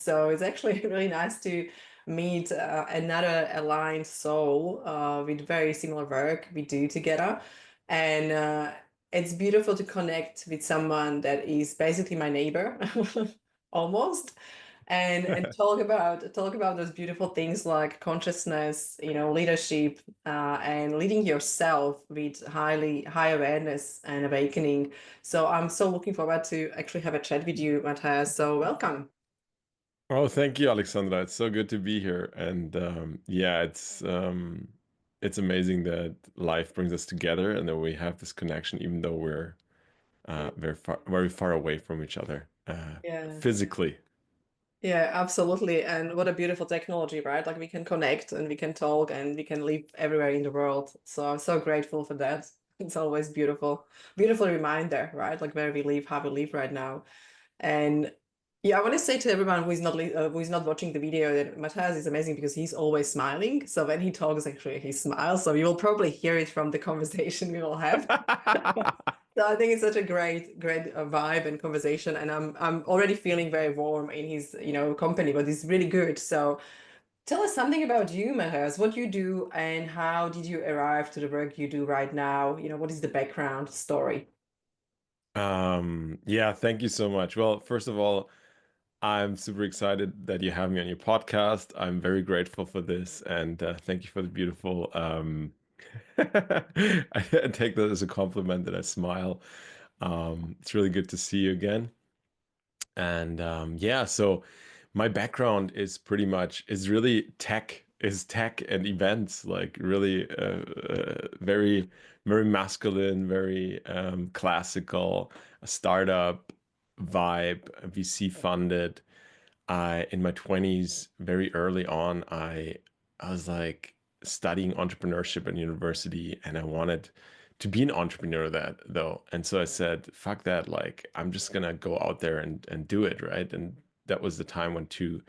So it's actually really nice to meet another aligned soul with very similar work we do together. And it's beautiful to connect with someone that is basically my neighbor, almost, and talk about those beautiful things like consciousness, leadership, and leading yourself with high awareness and awakening. So I'm so looking forward to actually have a chat with you, Matthias. So welcome. Oh, thank you, Alexandra. It's so good to be here. And yeah, it's amazing that life brings us together and that we have this connection, even though we're very far away from each other Yeah. physically. Yeah, absolutely. And what a beautiful technology, right? Like we can connect and we can talk and we can live everywhere in the world. So I'm so grateful for that. It's always beautiful. Beautiful reminder, right? Like where we live, how we live right now. And yeah, I want to say to everyone who is not watching the video that Matthias is amazing because he's always smiling. So when he talks, actually, he smiles. So you will probably hear it from the conversation we will have. So I think it's such a great vibe and conversation, and I'm already feeling very warm in his company, but it's really good. So tell us something about you, Matthias. What you do, and how did you arrive to the work you do right now? What is the background story? Yeah, thank you so much. Well, first of all, I'm super excited that you have me on your podcast. I'm very grateful for this, and thank you for the beautiful. I take that as a compliment that I smile. It's really good to see you again. And yeah, so my background is pretty much is really tech and events, like really very masculine, very classical, a startup vibe, VC funded. I in my 20s, very early on, I was like studying entrepreneurship at university and I wanted to be an entrepreneur that though. And so I said, fuck that, like I'm just gonna go out there and do it, right? And that was the time when two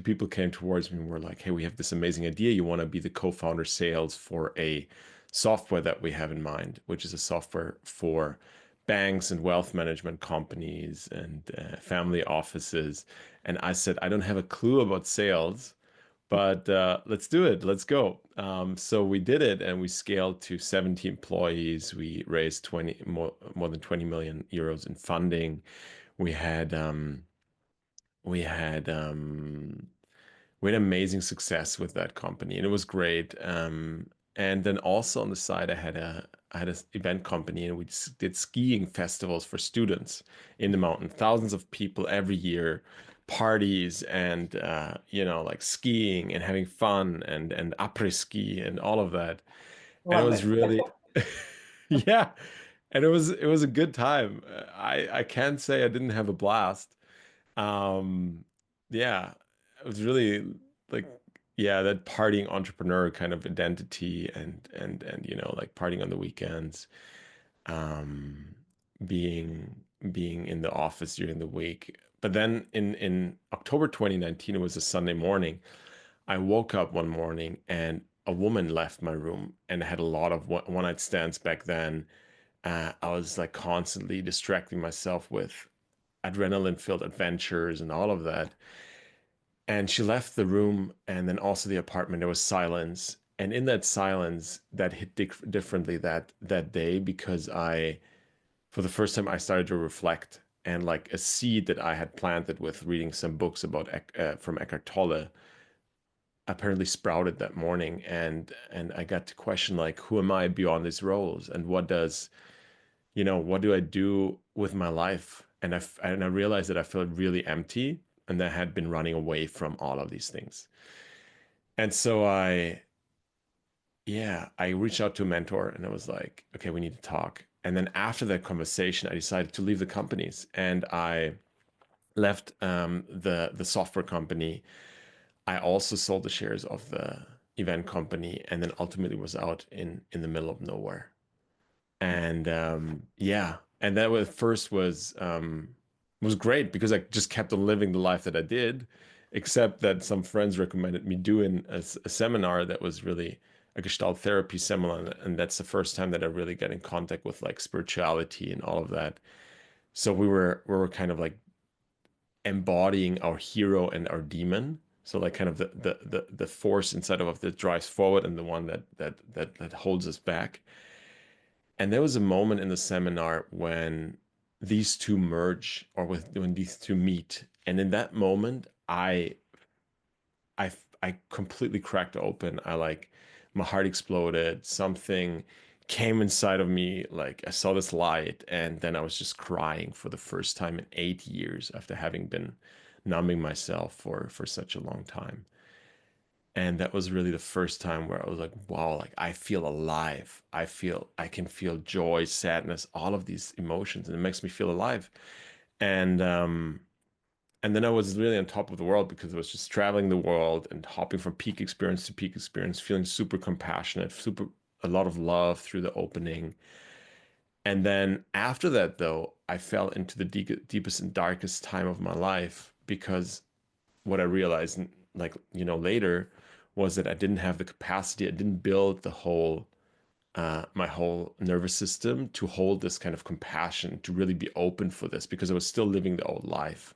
people came towards me and were like, hey, we have this amazing idea. You want to be the co-founder sales for a software that we have in mind, which is a software for banks and wealth management companies and family offices. And I said, I don't have a clue about sales, but let's do it. Let's go. So we did it and we scaled to 70 employees. We raised more than 20 million euros in funding. We had um, we had um, we had amazing success with that company, and it was great. And then also on the side, I had an event company, and we did skiing festivals for students in the mountain. Thousands of people every year, parties, and like skiing and having fun, and après ski and all of that. And it Love was it. really, yeah, and it was a good time. I can't say I didn't have a blast. Um, yeah, it was really like, yeah, that partying entrepreneur kind of identity and like partying on the weekends, um, being in the office during the week. But then in October 2019, it was a Sunday morning. I woke up one morning and a woman left my room and I had a lot of one night stands back then. I was like constantly distracting myself with adrenaline filled adventures and all of that. And she left the room and then also the apartment. There was silence. And in that silence, that hit differently that day because for the first time, I started to reflect and like a seed that I had planted with reading some books about from Eckhart Tolle apparently sprouted that morning. And I got to question like, who am I beyond these roles? And what do I do with my life? And I realized that I felt really empty and that I had been running away from all of these things. And so I reached out to a mentor and I was like, okay, we need to talk. And then after that conversation, I decided to leave the companies and I left the software company. I also sold the shares of the event company and then ultimately was out in the middle of nowhere. And and that was first was great because I just kept on living the life that I did, except that some friends recommended me doing a seminar that was really a Gestalt therapy seminar, and that's the first time that I really got in contact with like spirituality and all of that. So we were kind of like embodying our hero and our demon. So like kind of the force inside of us that drives forward and the one that holds us back. And there was a moment in the seminar when these two merge, or when these two meet. And in that moment, I completely cracked open. My heart exploded. Something came inside of me. Like I saw this light, and then I was just crying for the first time in 8 years after having been numbing myself for such a long time. And that was really the first time where I was like, wow, like I feel alive. I can feel joy, sadness, all of these emotions, and it makes me feel alive. And and then I was really on top of the world because I was just traveling the world and hopping from peak experience to peak experience, feeling super compassionate, super a lot of love through the opening. And then after that, though, I fell into the deepest and darkest time of my life because what I realized, like, later was that I didn't have the capacity, I didn't build my whole nervous system to hold this kind of compassion, to really be open for this because I was still living the old life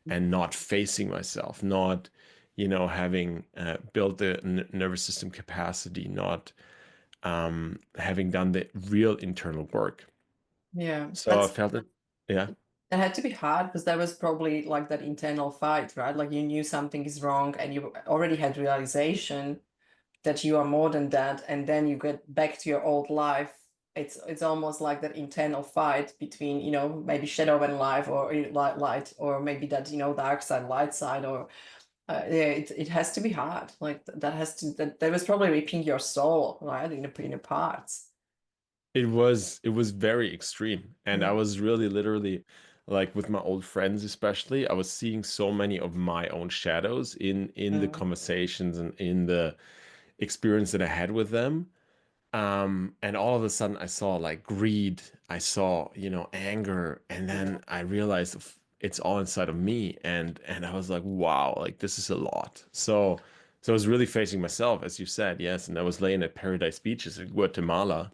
and not facing myself, not, having built the nervous system capacity, not having done the real internal work. Yeah, So I felt it. Yeah. that had to be hard because there was probably like that internal fight, right? Like you knew something is wrong and you already had realization that you are more than that, and then you get back to your old life. It's almost like that internal fight between, maybe shadow and light, or light, or maybe that, dark side, light side, or yeah, it has to be hard. Like that has to that was probably ripping your soul, right, in the parts. It was very extreme. And I Mm, was really literally like with my old friends especially, I was seeing so many of my own shadows in the mm, conversations and in the experience that I had with them. And all of a sudden I saw like greed, I saw, anger, and yeah. then I realized it's all inside of me. And I was like, wow, like this is a lot. So I was really facing myself, as you said, yes. And I was laying at Paradise Beaches in Guatemala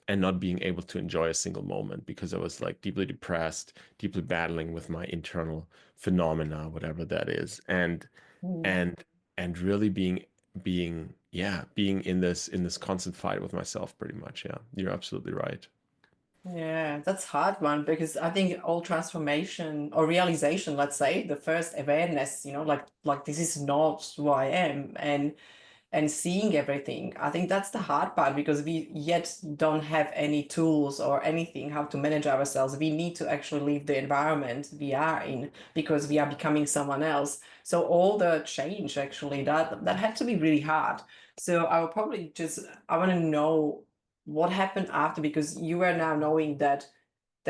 and not being able to enjoy a single moment because I was like deeply depressed, deeply battling with my internal phenomena, whatever that is. Mm. And and really being in this constant fight with myself pretty much. Yeah, you're absolutely right. Yeah, that's hard one because I think all transformation or realization, let's say, the first awareness, like this is not who I am, and seeing everything. I think that's the hard part because we yet don't have any tools or anything how to manage ourselves. We need to actually leave the environment we are in because we are becoming someone else. So all the change actually that had to be really hard. So I will probably I want to know what happened after, because you are now knowing that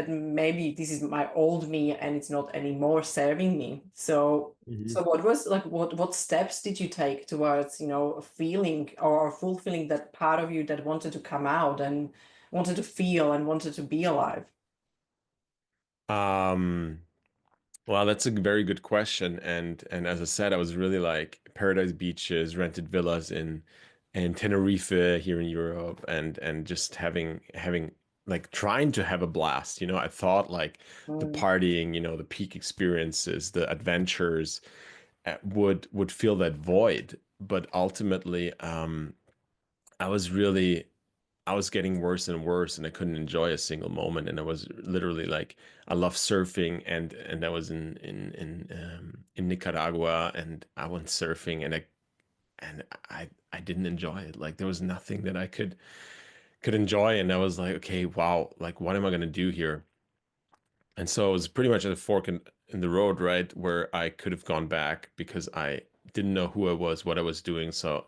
maybe this is my old me and it's not anymore serving me. So what was like what steps did you take towards, feeling or fulfilling that part of you that wanted to come out and wanted to feel and wanted to be alive? Um, well, that's a very good question. And as I said, I was really like Paradise Beaches, rented villas in Tenerife here in Europe, and just having like trying to have a blast. I thought like the Mm, partying, the peak experiences, the adventures would fill that void. But ultimately, I was really I was getting worse and worse, and I couldn't enjoy a single moment. And I was literally like, I love surfing, and I was in Nicaragua, and I went surfing, and I didn't enjoy it. Like there was nothing that I could enjoy, and I was like, okay, wow, like what am I gonna do here? And so it was pretty much at a fork in the road, right, where I could have gone back because I didn't know who I was, what I was doing. So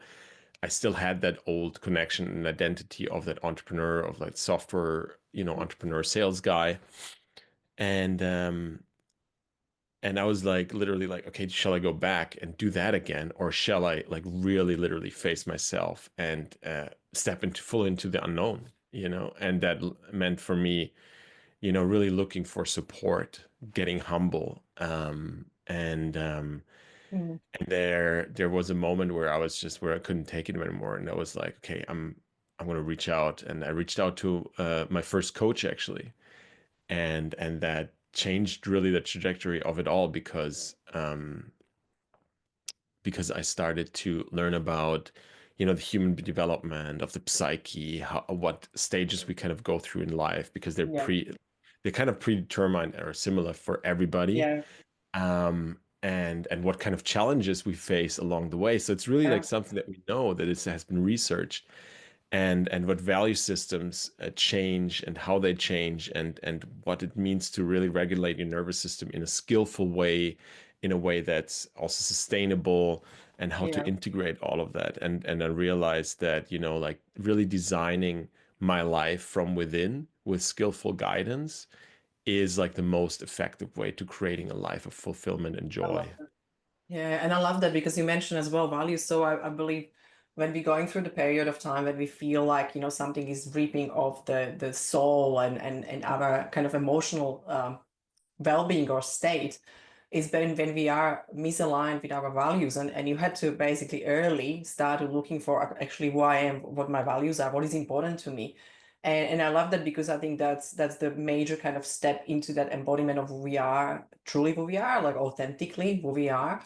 I still had that old connection and identity of that entrepreneur, of like software, entrepreneur sales guy. And and I was like literally like, okay, shall I go back and do that again? Or shall I like really literally face myself and step into full into the unknown, And that meant for me, really looking for support, getting humble. mm, And there was a moment where I was just where I couldn't take it anymore, and I was like, okay, I'm gonna reach out, and I reached out to my first coach actually, and that changed really the trajectory of it all because I started to learn about, the human development of the psyche, what stages we kind of go through in life, because Yeah. they're kind of predetermined or similar for everybody, Yeah. and what kind of challenges we face along the way. So it's really like Yeah. something that we know that has been researched, and what value systems change and how they change, and what it means to really regulate your nervous system in a skillful way, in a way that's also sustainable, and how to Yeah. integrate all of that. And I realized that, like really designing my life from within with skillful guidance is like the most effective way to creating a life of fulfillment and I joy. love that. Yeah, and I love that because you mentioned as well values. So I believe when we're going through the period of time when we feel like, something is reaping off the soul and our kind of emotional well-being or state is when we are misaligned with our values, and you had to basically early start looking for actually who I am, what my values are, what is important to me. And I love that because I think that's the major kind of step into that embodiment of who we are, truly who we are, like authentically who we are.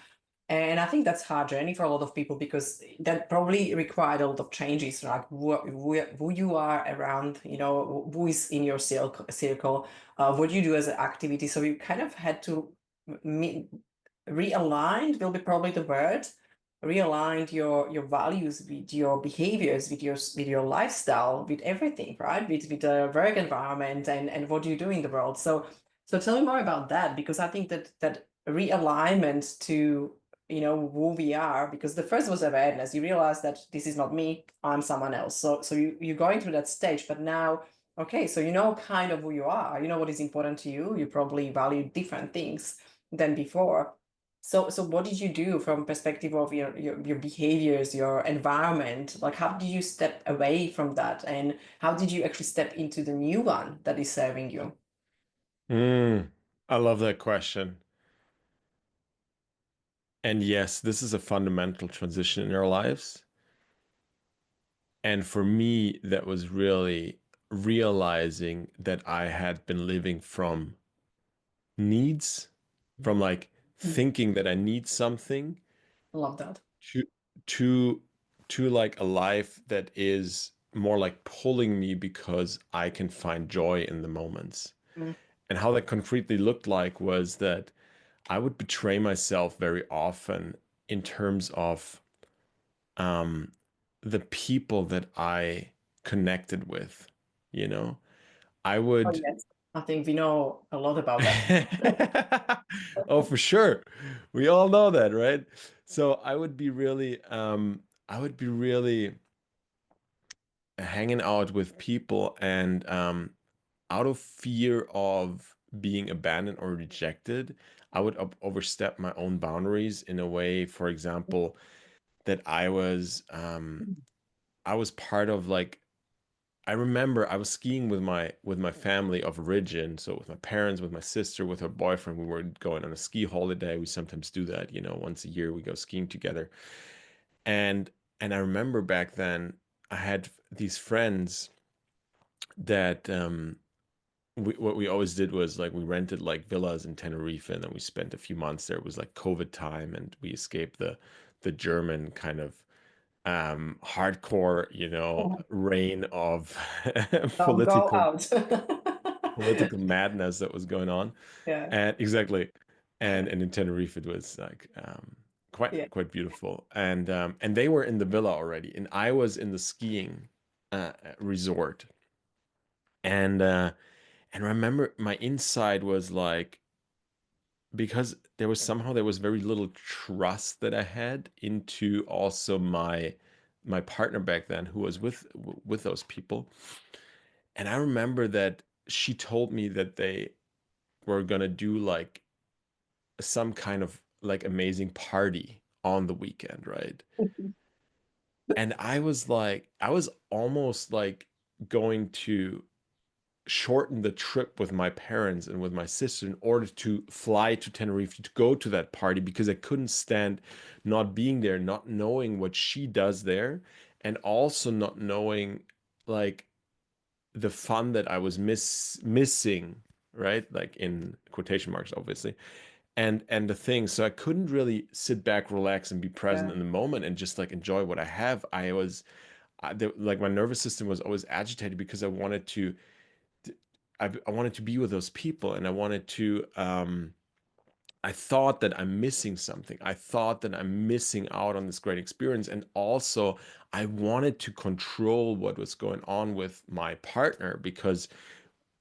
And I think that's hard journey for a lot of people because that probably required a lot of changes, like who you are around, who is in your circle, what you do as an activity. So you kind of had to me- realigned will be probably the word. Realigned your values with your behaviors, with your lifestyle, with everything, right? With the work environment and what you do in the world. So tell me more about that because I think that realignment to who we are, because the first was awareness. You realize that this is not me, I'm someone else. So you're going through that stage, but now, okay, so you know kind of who you are, you know what is important to you. You probably value different things than before. So what did you do from perspective of your behaviors, your environment? Like how did you step away from that? And how did you actually step into the new one that is serving you? I love that question. And yes, this is a fundamental transition in our lives. And for me, that was really realizing that I had been living from needs, from like Mm. thinking that I need something, Love that. to to to like a life that is more like pulling me because I can find joy in the moments. Mm. And how that concretely looked like was that I would betray myself very often in terms of um, the people that I connected with. You know, I Oh would. yes, I think we know a lot about that. Oh, for sure. We all know that, right? So I would be really hanging out with people, and out of fear of being abandoned or rejected, I would overstep my own boundaries in a way, for example, that I was part of like I remember I was skiing with my family of origin, so with my parents, with my sister, with her boyfriend. We were going on a ski holiday. We sometimes do that, once a year we go skiing together. And and I remember back then I had these friends that what we always did was like we rented like villas in Tenerife, and then we spent a few months there. It was like COVID time, and we escaped the German kind of hardcore, reign of Don't go political out. political madness that was going on. Yeah, And exactly. And in Tenerife it was like quite yeah. quite beautiful. And they were in the villa already, and I was in the skiing resort. And remember my inside was like, because there was very little trust that I had into also my partner back then, who was with those people. And I remember that she told me that they were gonna do like some kind of like amazing party on the weekend, right? And I was almost like going to shorten the trip with my parents and with my sister in order to fly to Tenerife to go to that party, because I couldn't stand not being there, not knowing what she does there, and also not knowing like the fun that I was missing, right? Like in quotation marks, obviously. And the thing, so I couldn't really sit back, relax, and be present Yeah. in the moment and just like enjoy what I have. Like my nervous system was always agitated because I wanted to, I wanted to be with those people, and I wanted to. I thought that I'm missing something. I thought that I'm missing out on this great experience, and also I wanted to control what was going on with my partner because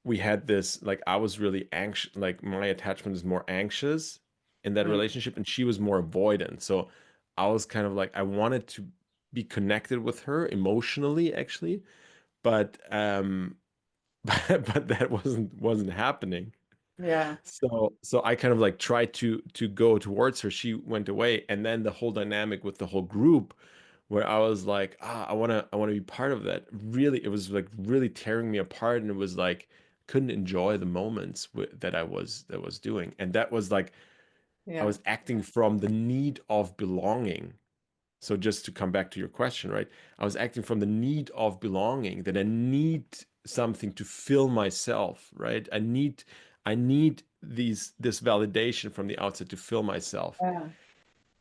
we had this, like, I was really anxious, like my attachment is more anxious in that Mm. relationship, and she was more avoidant. So I was kind of like, I wanted to be connected with her emotionally, actually, but but that wasn't happening. Yeah. So I kind of like tried to go towards her. She went away, and then the whole dynamic with the whole group, where I was like, I want to be part of that. Really, it was like really tearing me apart, and it was like couldn't enjoy the moments that was doing, and that was like I Yeah. was acting from the need of belonging. So just to come back to your question, right? I was acting from the need of belonging, that I need something to fill myself, right? I need this validation from the outside to fill myself. Yeah.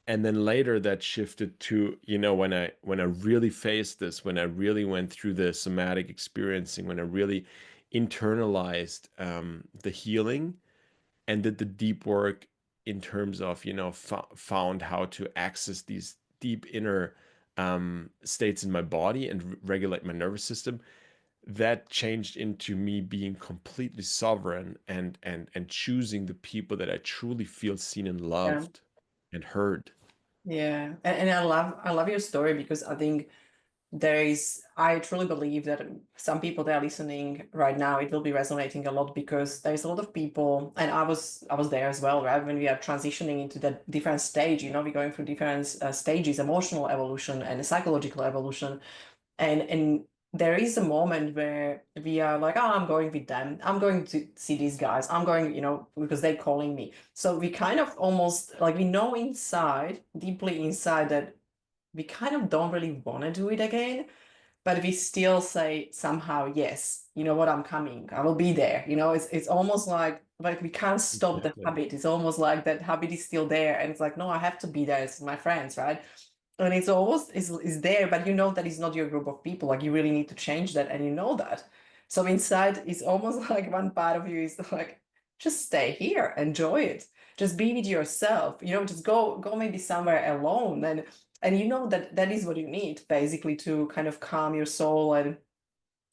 And then later that shifted to, when I really faced this, when I really went through the somatic experiencing, when I really internalized the healing and did the deep work in terms of found how to access these deep inner states in my body and regulate my nervous system. That changed into me being completely sovereign and choosing the people that I truly feel seen and Yeah. loved and heard. Yeah. And I love your story because I think I truly believe that some people that are listening right now, it will be resonating a lot because there's a lot of people, and I was there as well, right? When we are transitioning into that different stage, we're going through different stages, emotional evolution and psychological evolution. And there is a moment where we are like, oh, I'm going with them. I'm going to see these guys. I'm going, because they're calling me. So we kind of almost like we know inside, deeply inside, that we kind of don't really want to do it again, but we still say somehow, yes, you know what, I'm coming. I will be there. It's almost like we can't stop the Exactly. habit. It's almost like that habit is still there. And it's like, no, I have to be there. It's my friends, right? And it's almost is there, but you know that it's not your group of people. Like you really need to change that, and you know that. So inside, it's almost like one part of you is like, just stay here, enjoy it, just be with yourself. Just go maybe somewhere alone, and you know that that is what you need basically to kind of calm your soul and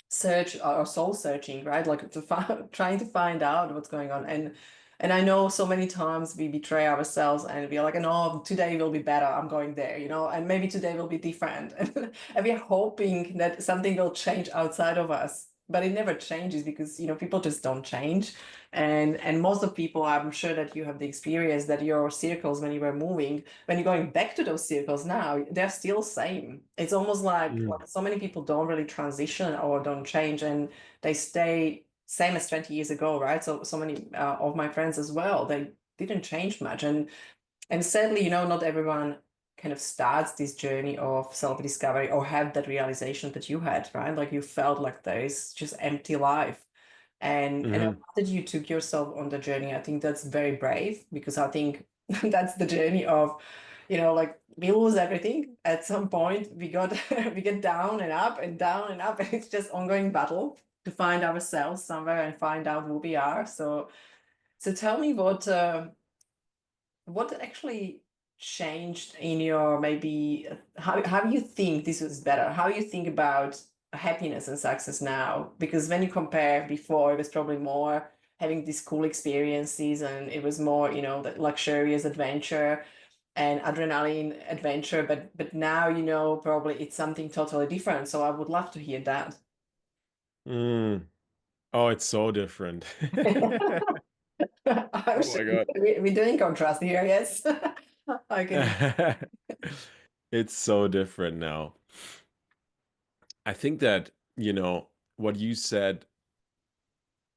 search or soul searching, right? Like to find, trying to find out what's going on. And I know so many times we betray ourselves and we're like, no, today will be better. I'm going there, and maybe today will be different. And we're hoping that something will change outside of us. But it never changes because people just don't change, and most of people, I'm sure that you have the experience that your circles when you were moving, when you're going back to those circles now, they're still same. It's almost like so many people don't really transition or don't change, and they stay same as 20 years ago, right? So many of my friends as well, they didn't change much, and sadly, not everyone kind of starts this journey of self-discovery or have that realization that you had, right? Like you felt like there is just empty life. And I love Hmm. that you took yourself on the journey. I think that's very brave because I think that's the journey of, like we lose everything at some point. We got we get down and up and down and up, and it's just ongoing battle to find ourselves somewhere and find out who we are. So tell me what actually changed in your maybe how you think this was better, how you think about happiness and success now, because when you compare before it was probably more having these cool experiences and it was more that luxurious adventure and adrenaline adventure, but now probably it's something totally different, so I would love to hear that. Mm. Oh, it's so different. I'm Oh sure my God. we're doing contrast here, yes. I can. It's so different now. I think that, what you said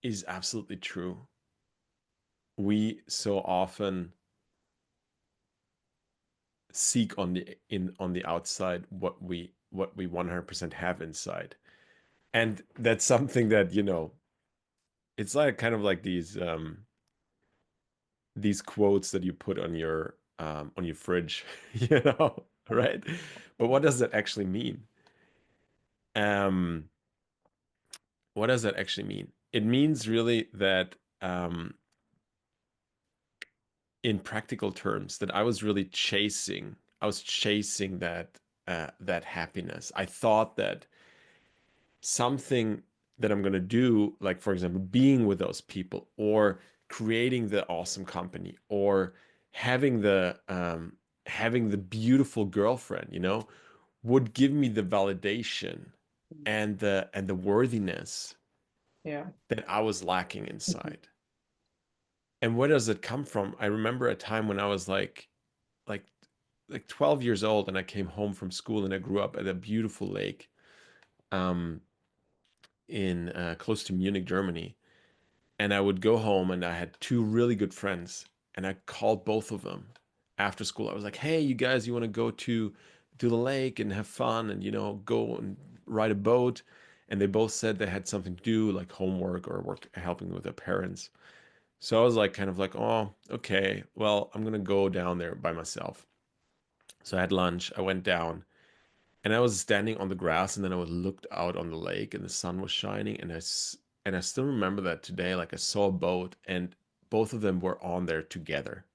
is absolutely true. We so often seek on the outside what we 100% have inside. And that's something that, it's like kind of like these quotes that you put on your fridge, you know, right? But what does that actually mean? Um, what does that actually mean? It means really that in practical terms, that I was chasing that happiness. I thought that something that I'm going to do, like for example, being with those people or creating the awesome company or having the beautiful girlfriend, you know, would give me the validation and the worthiness Yeah. that I was lacking Mhm. inside. And where does it come from? I remember a time when I was like like 12 years old and I came home from school and I grew up at a beautiful lake um in close to Munich, Germany. And I would go home and I had two really good friends and I called both of them after school. I was like, "Hey, you guys, you want to go to the lake and have fun and go and ride a boat?" And they both said they had something to do, like homework or work helping with their parents. So I was like kind of like, "Oh, okay. Well, I'm going to go down there by myself." So I had lunch, I went down, and I was standing on the grass, and then I was looked out on the lake, and the sun was shining, and I still remember that today. Like I saw a boat, and both of them were on there together,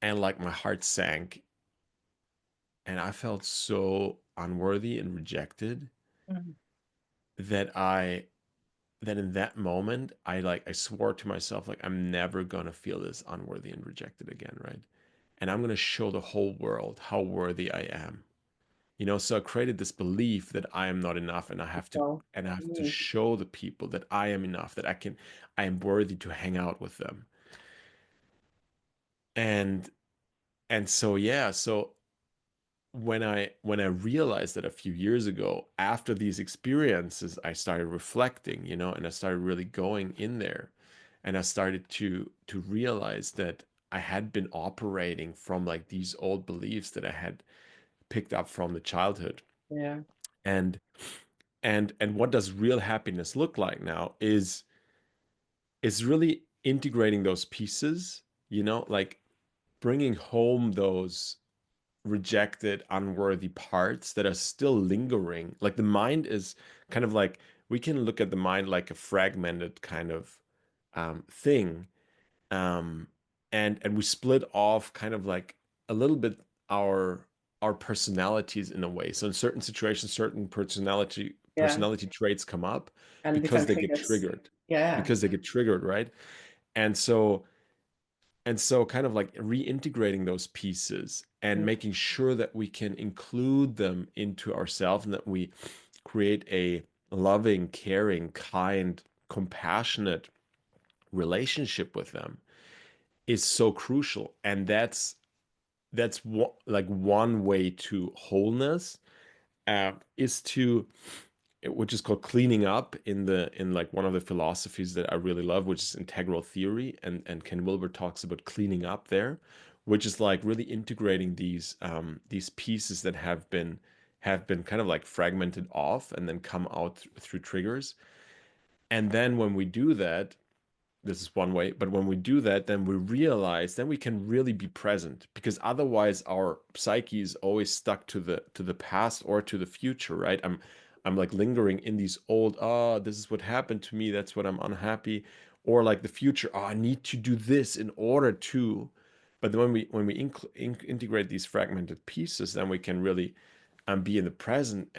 and like my heart sank, and I felt so unworthy and rejected Mhm. that that in that moment I swore to myself like I'm never gonna feel this unworthy and rejected again, right? And I'm gonna show the whole world how worthy I am. So I created this belief that I am not enough So, and I have to mm, show the people that I am enough, that I am worthy to hang out with them. And so yeah, so when I realized that a few years ago, after these experiences, I started reflecting, and I started really going in there, and I started to realize that I had been operating from like these old beliefs that I had picked up from the childhood. yeah. And what does real happiness look like now is really integrating those pieces, like bringing home those rejected unworthy parts that are still lingering. Like the mind is kind of like, we can look at the mind like a fragmented kind of thing, um, and we split off kind of like a little bit our our personalities in a way. So in certain situations, certain Yeah. personality traits come up And because different they get triggers. triggered, Yeah. right? And kind of like reintegrating those pieces and Mm, making sure that we can include them into ourselves and that we create a loving, caring, kind, compassionate relationship with them is so crucial. And like one way to wholeness, is to which is called cleaning up in like one of the philosophies that I really love, which is integral theory, and Ken Wilber talks about cleaning up there, which is like really integrating these pieces that have been kind of like fragmented off and then come out through triggers. And then when we do that, this is one way, but when we do that, then we realize, then we can really be present, because otherwise our psyche is always stuck to the past or to the future, right? I'm like lingering in these old, this is what happened to me, that's what I'm unhappy, or like the future, I need to do this in order to. But then when we integrate these fragmented pieces, then we can really be in the present.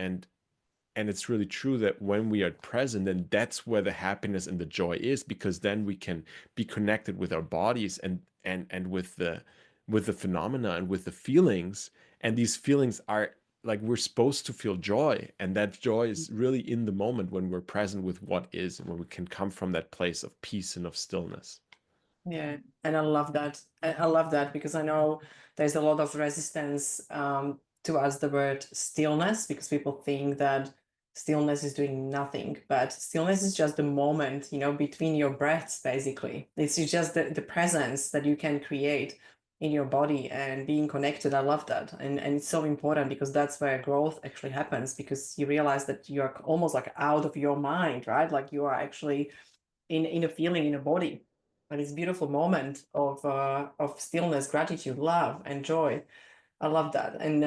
And it's really true that when we are present, then that's where the happiness and the joy is, because then we can be connected with our bodies and with the phenomena and with the feelings. And these feelings are like, we're supposed to feel joy, and that joy is really in the moment when we're present with what is, and when we can come from that place of peace and of stillness. yeah. And I love that. I love that because I know there's a lot of resistance towards the word stillness, because people think that stillness is doing nothing, but stillness is just the moment, between your breaths, basically. It's just the presence that you can create. in your body and being connected. I love that. And it's so important because that's where growth actually happens, because you realize that you're almost like out of your mind, right? Like you are actually in a feeling in a body. And it's a beautiful moment of stillness, gratitude, love, and joy. I love that. And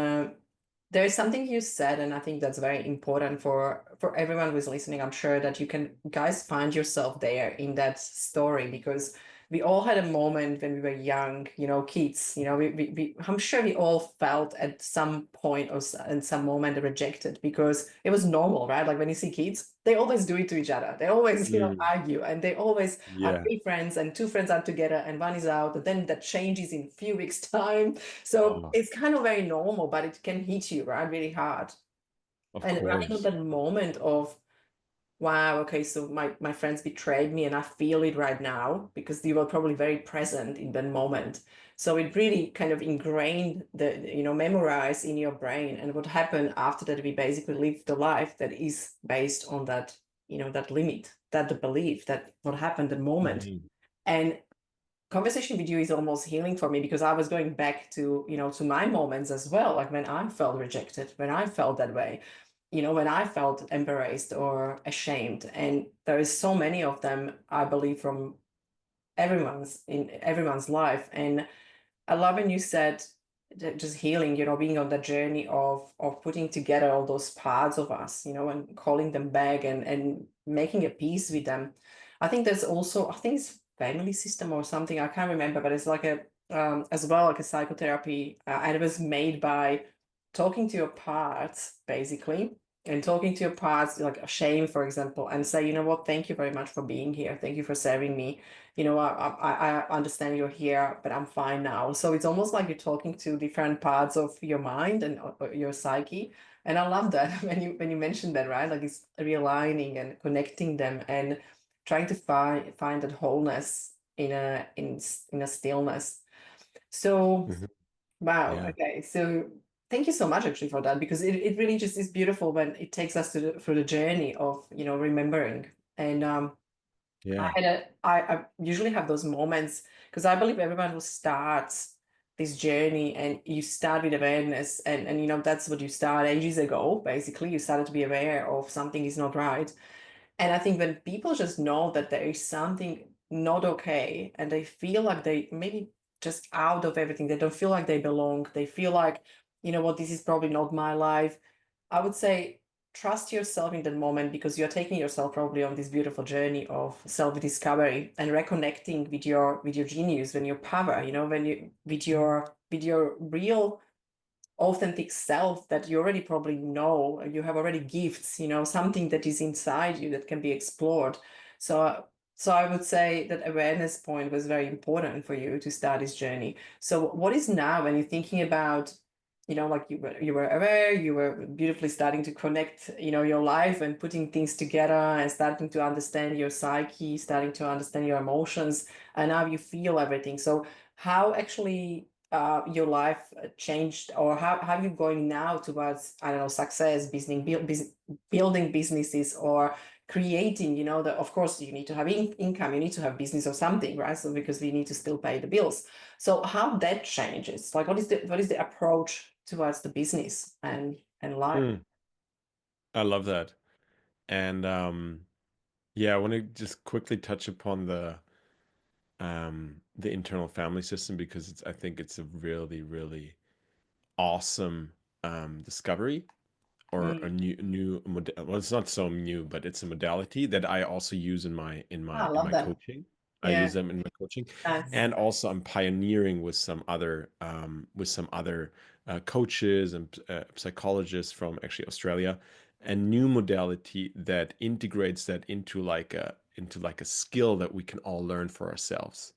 there is something you said, and I think that's very important for everyone who's listening. I'm sure that you can guys find yourself there in that story, because we all had a moment when we were young, kids. I'm sure we all felt at some point or in some moment rejected, because it was normal, right? Like when you see kids, they always do it to each other. They always, Mm. argue, and they always are Yeah. three friends, and two friends are together, and one is out, and then that changes in a few weeks' time. So Oh, it's kind of very normal, but it can hit you, right, really hard. of And running on course. that moment of, wow, okay, so my friends betrayed me and I feel it right now, because you were probably very present in that moment. So it really kind of ingrained memorized in your brain. And what happened after that, we basically lived the life that is based on that, that limit, that the belief that what happened the moment. Mhm. And conversation with you is almost healing for me, because I was going back to, to my moments as well, like when I felt rejected, when I felt that way, when I felt embarrassed or ashamed. And there is so many of them, I believe, from everyone's life. And I love when you said that just healing, being on the journey of putting together all those parts of us, and calling them back and making a peace with them. I think there's also, I think it's family system or something, I can't remember, but it's like a as well like a psychotherapy, and it was made by talking to your parts basically, and talking to your parts like a shame, for example, and say, you know what, thank you very much for being here, thank you for serving me. I understand you're here, but I'm fine now. So it's almost like you're talking to different parts of your mind and your psyche. And I love that when you mentioned that, right? Like it's realigning and connecting them and trying to find that wholeness in a stillness. So Mhm. wow, Yeah. okay. So thank you so much actually for that, because it really just is beautiful when it takes us through the journey of remembering. And Yeah. I usually have those moments, because I believe everyone who starts this journey, and you start with awareness, and that's what you start ages ago. Basically, you started to be aware of something is not right. And I think when people just know that there is something not okay, and they feel like they maybe just out of everything, they don't feel like they belong, they feel like, what, this is probably not my life. I would say trust yourself in that moment, because you're taking yourself probably on this beautiful journey of self-discovery and reconnecting with your genius, when your power, when you with your real authentic self, that you already probably know you have already gifts, something that is inside you that can be explored. So so I would say that awareness point was very important for you to start this journey. So what is now, when you're thinking about, like you were aware, you were beautifully starting to connect, your life and putting things together and starting to understand your psyche, starting to understand your emotions, and now you feel everything. So how actually your life changed, or how are you going now towards, I don't know, success, building businesses, or creating, of course you need to have income, you need to have business or something, right? So because we need to still pay the bills. So how that changes, like what is the approach towards the business and life? Mm. I love that. And yeah, I want to just quickly touch upon the internal family system, because I think it's a really, really awesome discovery, or a Mm. well, it's not so new, but it's a modality that I also use in my in I my in love my that. coaching. I Yeah. use them in my coaching, Nice. and also I'm pioneering with some other coaches and psychologists from actually Australia, a new modality that integrates that into like a skill that we can all learn for ourselves.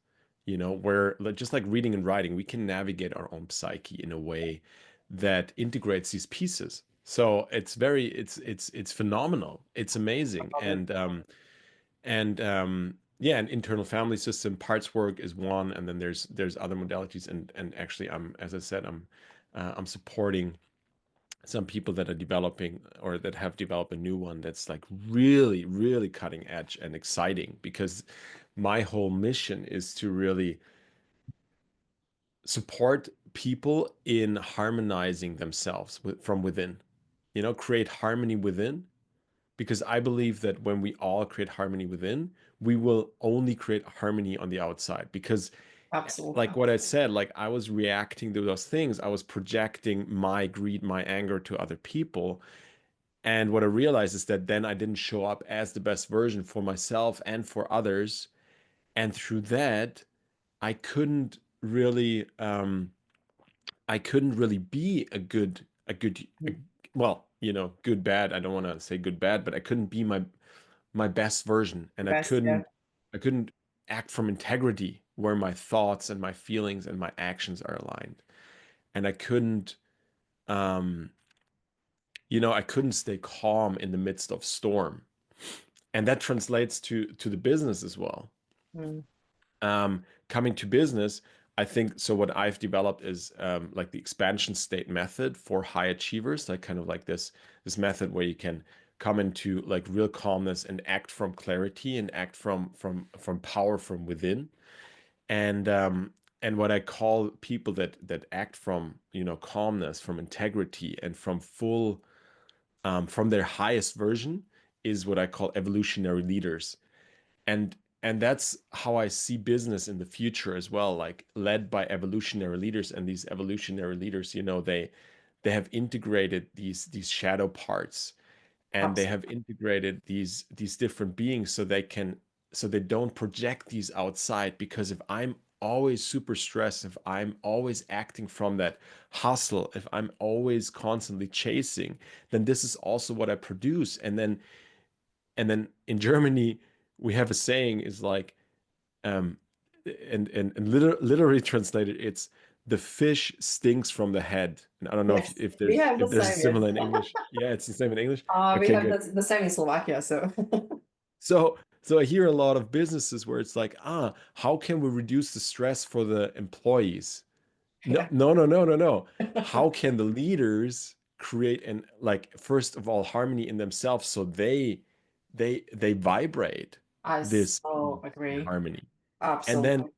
Where just like reading and writing, we can navigate our own psyche in a way that integrates these pieces. So it's phenomenal. It's I amazing. love it. And yeah, an internal family system parts work is one, and then there's other modalities, and actually I'm as I said I'm supporting some people that are developing or that have developed a new one that's like really, really cutting edge and exciting, because my whole mission is to really support people in harmonizing themselves from within, create harmony within, because I believe that when we all create harmony within, we will only create harmony on the outside. Because, like Absolutely. what I said, like I was reacting to those things, I was projecting my greed, my anger to other people. And what I realized is that then I didn't show up as the best version for myself and for others. And through that, I couldn't really be well, good bad. I don't want to say good bad, but I couldn't be my best version, and I Best, yeah. couldn't act from integrity where my thoughts and my feelings and my actions are aligned. And um I couldn't stay calm in the midst of storm. And that translates to the business as well. Mm. Coming to business, I think so. What I've developed is like the expansion state method for high achievers, like kind of like this method where you can come into like real calmness and act from clarity and act from power from within. And what I call people that act from calmness, from integrity, and from their highest version is what I call evolutionary leaders. And that's how I see business in the future as well, like led by evolutionary leaders. And these evolutionary leaders, they have integrated these shadow parts, and they Absolutely. have integrated these different beings so they don't project these outside. Because if I'm always super stressed, if I'm always acting from that hustle, if I'm always constantly chasing, then this is also what I produce. And then in Germany, we have a saying is like, um, and literally translated, it's the fish stinks from the head. And I don't know if, Yes, if we there's have the if there's a same, yes. similar in English. Yeah, it's the same in English. We Okay, have good. the same in Slovakia, so So I hear a lot of businesses where it's like, how can we reduce the stress for the employees? No, yeah. no, no, no, no, no. How can the leaders create and like first of all harmony in themselves so they vibrate I this so peace and agree. harmony? And then Absolutely.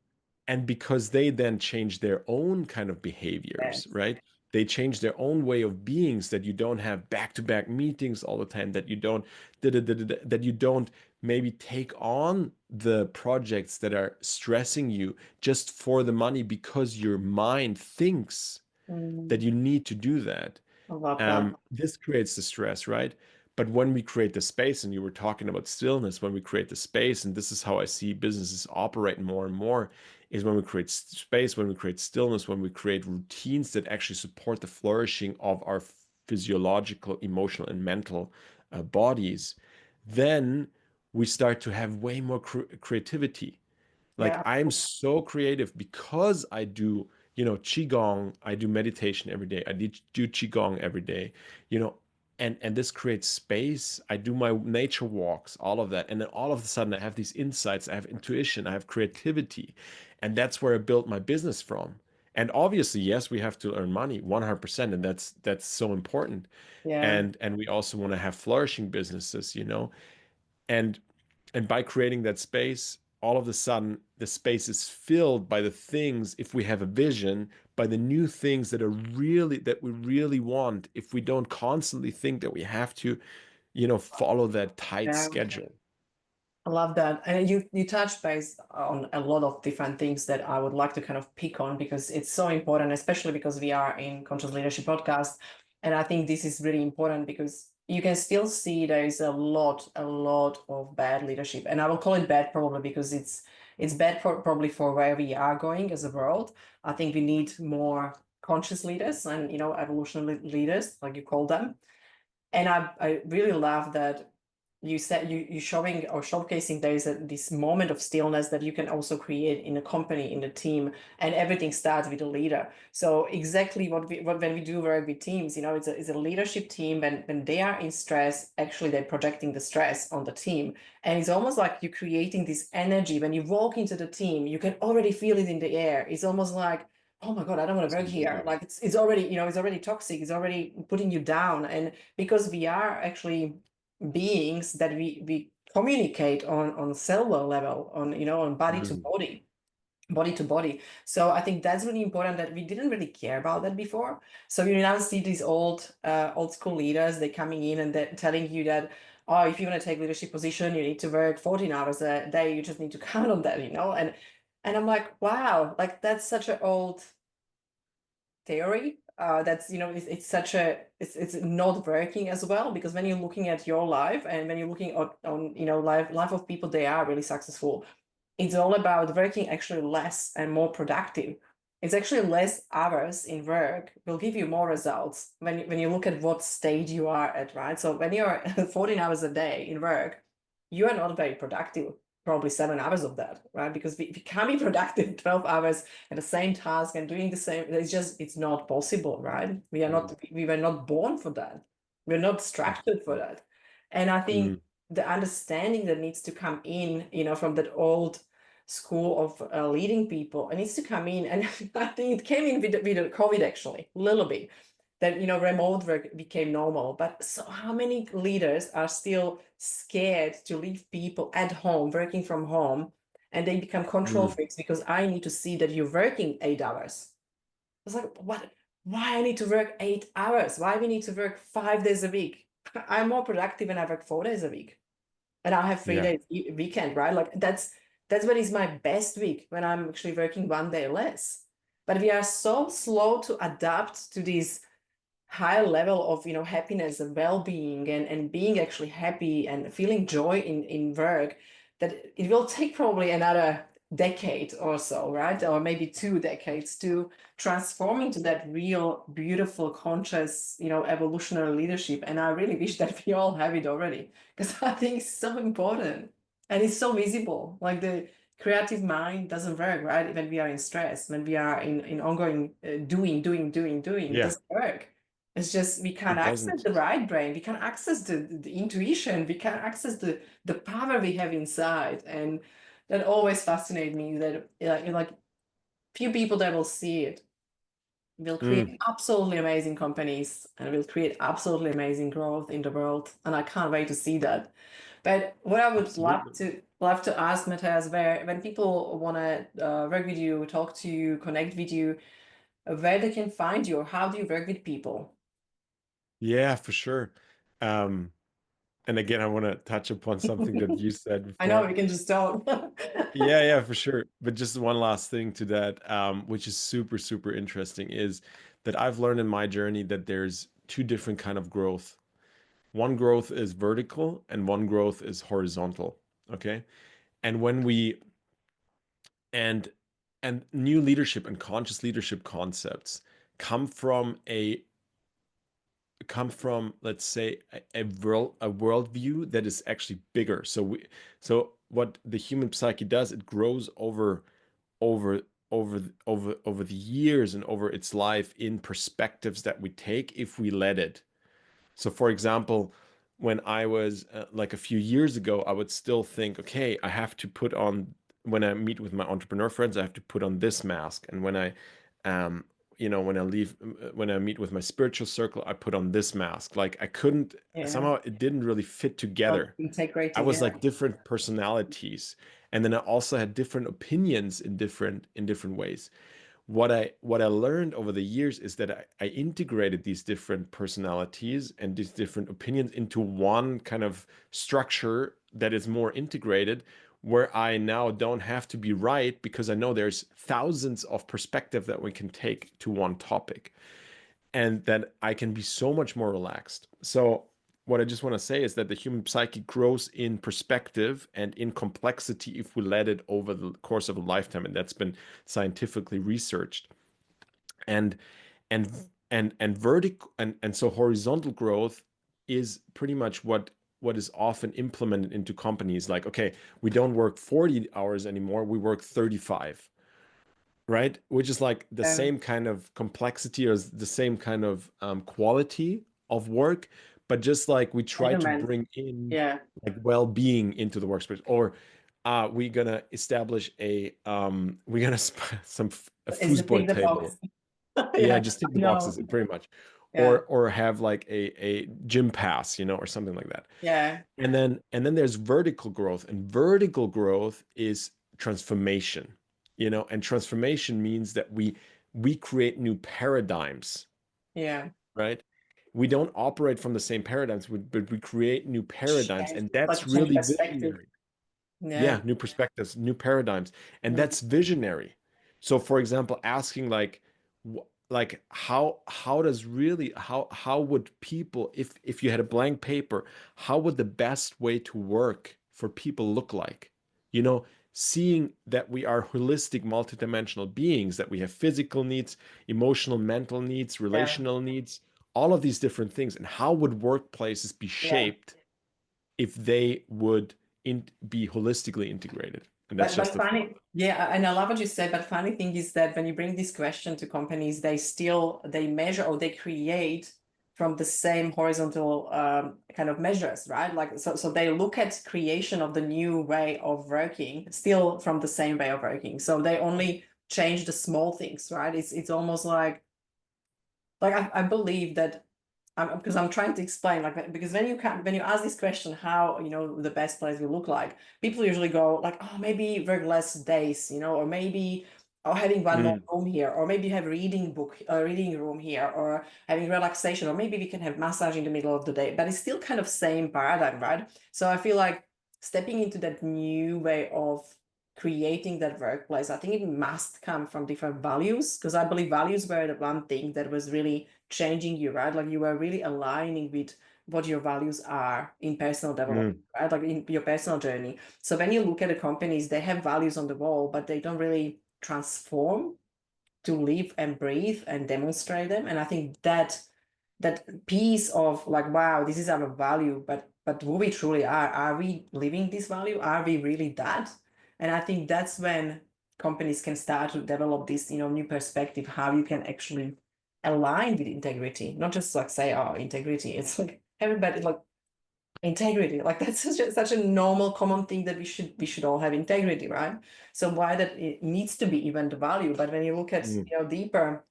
and because they then change their own kind of behaviors, Yes. right? They change their own way of beings, that you don't have back-to-back meetings all the time, that you don't that you don't maybe take on the projects that are stressing you just for the money because your mind thinks that Mm, you need to do that. I love that. This creates the stress, right? But when we create the space, and you were talking about stillness, when we create the space, and this is how I see businesses operate more and more, is when we create space, when we create stillness, when we create routines that actually support the flourishing of our physiological, emotional, and mental bodies, then we start to have way more creativity. Like Yeah. I'm so creative because I do, qigong, I do meditation every day. I do qigong every day, you know, and this creates space. I do my nature walks, all of that. And then all of a sudden I have these insights, I have intuition, I have creativity. And that's where I built my business from. And obviously, yes, we have to earn money 100%, and that's so important. Yeah. And we also want to have flourishing businesses, and by creating that space, all of a sudden the space is filled by the things, if we have a vision, by the new things that we really want, if we don't constantly think that we have to follow that tight Yeah. schedule. I love that. And you touched base on a lot of different things that I would like to kind of pick on because it's so important, especially because we are in Conscious Leadership Podcast. And I think this is really important because you can still see there is a lot of bad leadership. And I will call it bad probably because it's bad for probably for where we are going as a world. I think we need more conscious leaders and evolutionary leaders, like you call them. And I really love that you said you showing or showcasing there is this moment of stillness that you can also create in a company, in a team, and everything starts with a leader. So exactly what when we do work with teams, it's a leadership team. When they are in stress, actually they're projecting the stress on the team, and it's almost like you're creating this energy. When you walk into the team, you can already feel it in the air. It's almost like, oh my God, I don't want to work here. Absolutely. Like it's already, it's already toxic. It's already putting you down. And because we are actually beings that we communicate on cellular level, on on body to Mm. body. body to body. So I think that's really important that we didn't really care about that before. So you now see these old school leaders, they're coming in and they're telling you that, oh, if you want to take leadership position, you need to work 14 hours a day. You just need to count on that, And I'm like, wow, like that's such an old theory. That's it's such a it's not working as well, because when you're looking at your life and when you're looking on life of people, they are really successful. It's all about working actually less and more productive. It's actually less hours in work will give you more results when you look at what stage you are at, right? So when you're 14 hours a day in work, you are not very productive, probably 7 hours of that, right? Because we can't be productive 12 hours at the same task and doing the same. It's not possible, right? Mm, We were not born for that. We're not structured for absolutely. that. And I think Mm, the understanding that needs to come in, from that old school of leading people, it needs to come in. And I think it came in with the COVID, actually, a little bit, that remote work became normal. But so how many leaders are still scared to leave people at home, working from home, and they become control mm, freaks because I need to see that you're working 8 hours. It's like, what? Why I need to work 8 hours? Why we need to work 5 days a week? I'm more productive when I work 4 days a week and I have three yeah, days weekend, right? Like that's when is my best week, when I'm actually working one day less. But we are so slow to adapt to this high level of happiness and well-being and being actually happy and feeling joy in work, that it will take probably another decade or so, right? Or maybe 2 decades to transform into that real beautiful conscious evolutionary leadership. And I really wish that we all have it already, because I think it's so important and it's so visible. Like the creative mind doesn't work, right? When we are in stress, when we are in ongoing doing, it yeah. doesn't work. It's just we can't It access doesn't. the right brain. We can't access the intuition. We can't access the power we have inside. And that always fascinates me, that like few people that will see it will create Mm, absolutely amazing companies and will create absolutely amazing growth in the world. And I can't wait to see that. But what I would absolutely. love to ask, Matthias, where when people want to work with you, talk to you, connect with you, where they can find you, or how do you work with people? Yeah, for sure. Um, and again, I want to touch upon something that you said I know before. we can just talk. Yeah, yeah, for sure. But just one last thing to that, which is super, super interesting, is that I've learned in my journey that there's two different kind of growth. One growth is vertical and one growth is horizontal. Okay. And when we and and new leadership and conscious leadership concepts come from a let's say a worldview that is actually bigger. So what the human psyche does, it grows over over the years and over its life in perspectives that we take if we let it. So, for example, when I was like a few years ago, I would still think, okay, I have to put on, when I meet with my entrepreneur friends, I have to put on this mask. And when um, when I leave, when I meet with my spiritual circle, I put on this mask. Like I couldn't, Yeah, somehow it didn't really fit not together. I integrating. was Yeah, like different personalities. And then I also had different opinions in different ways. What I learned over the years is that I integrated these different personalities and these different opinions into one kind of structure that is more integrated, where I now don't have to be right because I know there's thousands of perspectives that we can take to one topic, and that I can be so much more relaxed. So what I just want to say is that the human psyche grows in perspective and in complexity if we let it over the course of a lifetime, and that's been scientifically researched. And and and vertical and so horizontal growth is pretty much what is often implemented into companies, like, okay, we don't work 40 hours anymore, we work 35, right? Which is like the um, same kind of complexity or the same kind of quality of work, but just like we try to element. bring in Yeah, like well-being into the workspace, or we're gonna establish we're gonna a it's the foosball thing that table. box. Yeah, Yeah, just tick I the know. boxes pretty much. Yeah, Or have like a gym pass, or something like that. yeah, And then there's vertical growth, and vertical growth is transformation. you know, and transformation means that we create new paradigms, Yeah. right? We don't operate from the same paradigms, but we create new paradigms, Change, and like that's a change really perspective. visionary. Yeah. Yeah, new perspectives, new paradigms, and Mm. that's visionary. So, for example, asking like, like how does really how would people, if you had a blank paper, how would the best way to work for people look like? You know, seeing that we are holistic, multidimensional beings, that we have physical needs, emotional, mental needs, Yeah. relational needs, all of these different things, and how would workplaces be Yeah. shaped if they would be holistically integrated. And that's just But the thought. funny, yeah, and I love what you said, but funny thing is that when you bring this question to companies, they measure or they create from the same horizontal kind of measures, right? Like so they look at creation of the new way of working still from the same way of working. So they only change the small things, right? It's almost like I believe that because I'm trying to explain like because when you ask this question how the best place will look like, people usually go like, oh, maybe work less days, or maybe having one more Mm. room here, or maybe have reading room here, or having relaxation, or maybe we can have massage in the middle of the day, but it's still kind of same paradigm, right? So I feel like stepping into that new way of creating that workplace, I think it must come from different values, because I believe values were the one thing that was really changing you, right? Like you were really aligning with what your values are in personal development, Mm. right? Like in your personal journey. So when you look at the companies, they have values on the wall, but they don't really transform to live and breathe and demonstrate them. And I think that piece of like, wow, this is our value, but who we truly are we living this value? Are we really that? And I think that's when companies can start to develop this new perspective, how you can actually align with integrity, not just like say, oh, integrity. It's like everybody like integrity, like that's such a normal common thing that we should all have integrity, right? So why that it needs to be even the value. But when you look at Mm. deeper,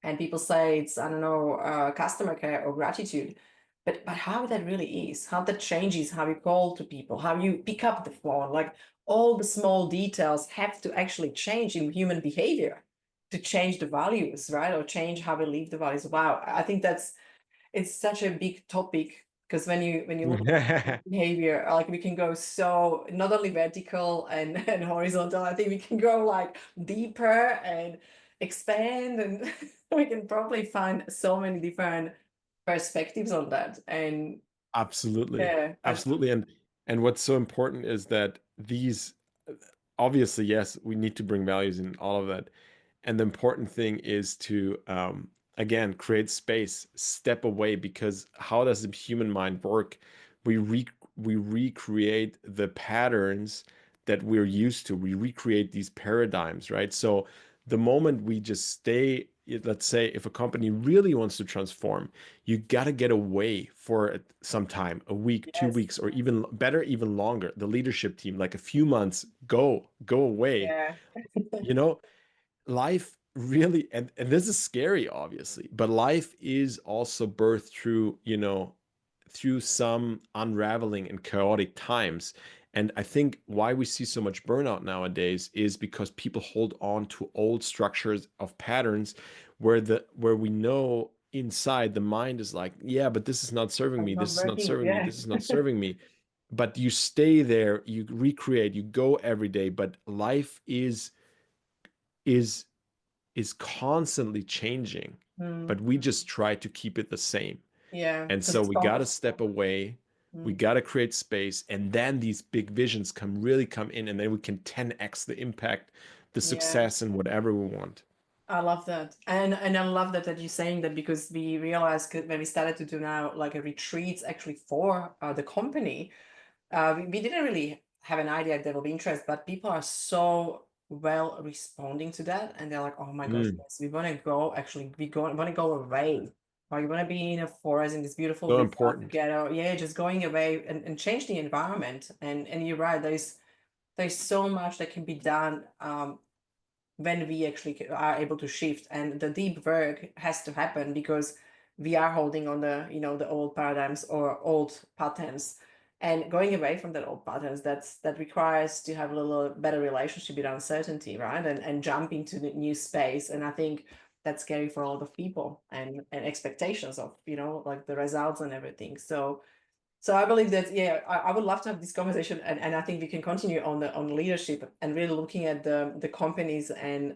and people say it's, I don't know, customer care or gratitude, but how that really is, how that changes how you call to people, how you pick up the phone, like all the small details have to actually change in human behavior to change the values, right? Or change how we live the values. Wow, I think it's such a big topic, because when you look at behavior, like we can go so not only vertical and horizontal, I think we can go like deeper and expand, and we can probably find so many different perspectives on that. And Absolutely. yeah, Absolutely. And what's so important is that these, obviously, yes, we need to bring values in all of that. And the important thing is to, again, create space, step away, because how does the human mind work? We re we recreate the patterns that we're used to. We recreate these paradigms, right? So the moment we just stay, let's say, if a company really wants to transform, you got to get away for some time, a week, two yes, weeks, or even better, even longer. The leadership team, like a few months, go away. yeah, You know, life really, and this is scary, obviously, but life is also birthed through, through some unraveling and chaotic times. And I think why we see so much burnout nowadays is because people hold on to old structures of patterns where we know inside the mind is like, yeah, but this is not serving I'm me, not this is not working, serving me, yeah. this is not serving me. But you stay there, you recreate, you go every day, but life is is constantly changing, Mm, but we just try to keep it the same. yeah, And because so it's we got to focused. step away. We Mm, got to create space. And then these big visions really come in. And then we can 10x the impact, the yeah. success, and whatever we want. I love that. And I love that you're saying that, because we realized when we started to do now like a retreats actually for the company, we didn't really have an idea there will be interest, but people are so well responding to that, and they're like, oh my gosh, Mm, yes, we want to go, actually we want to go away, or you want to be in a forest in this beautiful so resort important. together, yeah, just going away and change the environment. And you're right, there's so much that can be done when we actually are able to shift, and the deep work has to happen, because we are holding on the the old paradigms or old patterns, And going away from that old patterns, that requires to have a little better relationship with uncertainty, right? And jump into the new space. And I think that's scary for a lot of people, and expectations of, like the results and everything. So I believe that, yeah, I would love to have this conversation, and I think we can continue on leadership and really looking at the companies and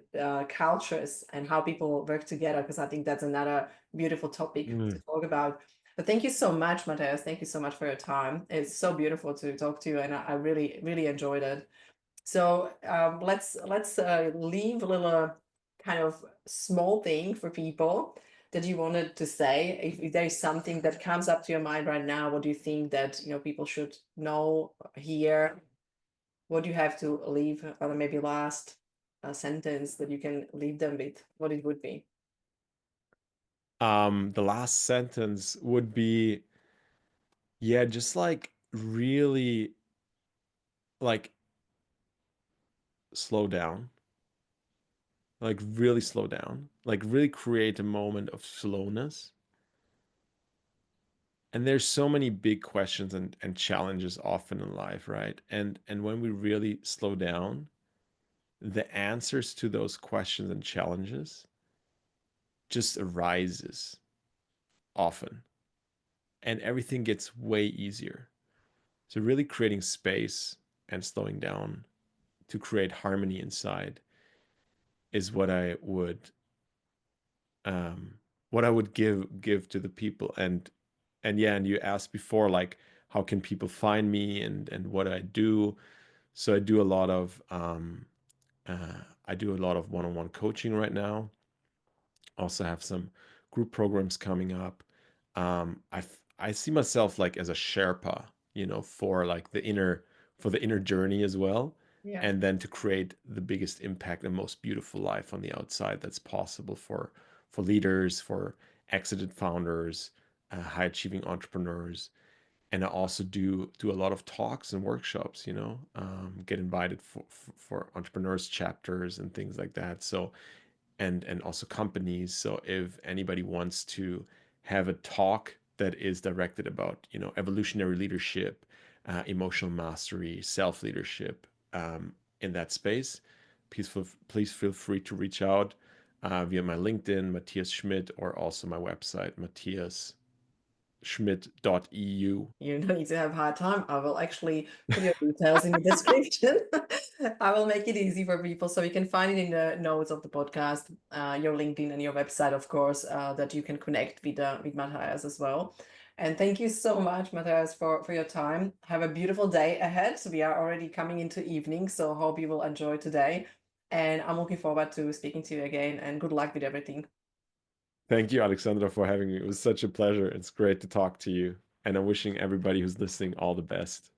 cultures and how people work together, because I think that's another beautiful topic to Mm. talk about. But thank you so much, Matthias. Thank you so much for your time. It's so beautiful to talk to you, and I really really enjoyed it. So let's leave a little kind of small thing for people that you wanted to say. If there is something that comes up to your mind right now, what do you think that people should know, hear? What do you have to leave, or maybe last sentence that you can leave them with? What it would be? The last sentence would be, yeah, just like really like slow down, like really slow down, like really create a moment of slowness. And there's so many big questions and challenges often in life, right? And when we really slow down, the answers to those questions and challenges just arises often, and everything gets way easier. So really creating space and slowing down to create harmony inside is um what I would give to the people. And yeah, and you asked before, like, how can people find me and what I do. So I do a lot of one-on-one coaching right now. Also have some group programs coming up. I see myself like as a Sherpa, for like the inner journey as well, Yeah. and then to create the biggest impact and most beautiful life on the outside that's possible for leaders, for exited founders, high achieving entrepreneurs. And I also do a lot of talks and workshops, get invited for entrepreneurs chapters and things like that. So and also companies. So if anybody wants to have a talk that is directed about evolutionary leadership, emotional mastery, self leadership, in that space, please feel free to reach out via my LinkedIn, Matthias Schmitt, or also my website, matthiasschmidt.eu. You don't need to have a hard time. I will actually put your details in the description. I will make it easy for people, so you can find it in the notes of the podcast, your LinkedIn and your website, of course, that you can connect with Matthias as well. And thank you so much, Matthias, for your time. Have a beautiful day ahead. So we are already coming into evening, so hope you will enjoy today. And I'm looking forward to speaking to you again, and good luck with everything. Thank you, Alexandra, for having me. It was such a pleasure. It's great to talk to you. And I'm wishing everybody who's listening all the best.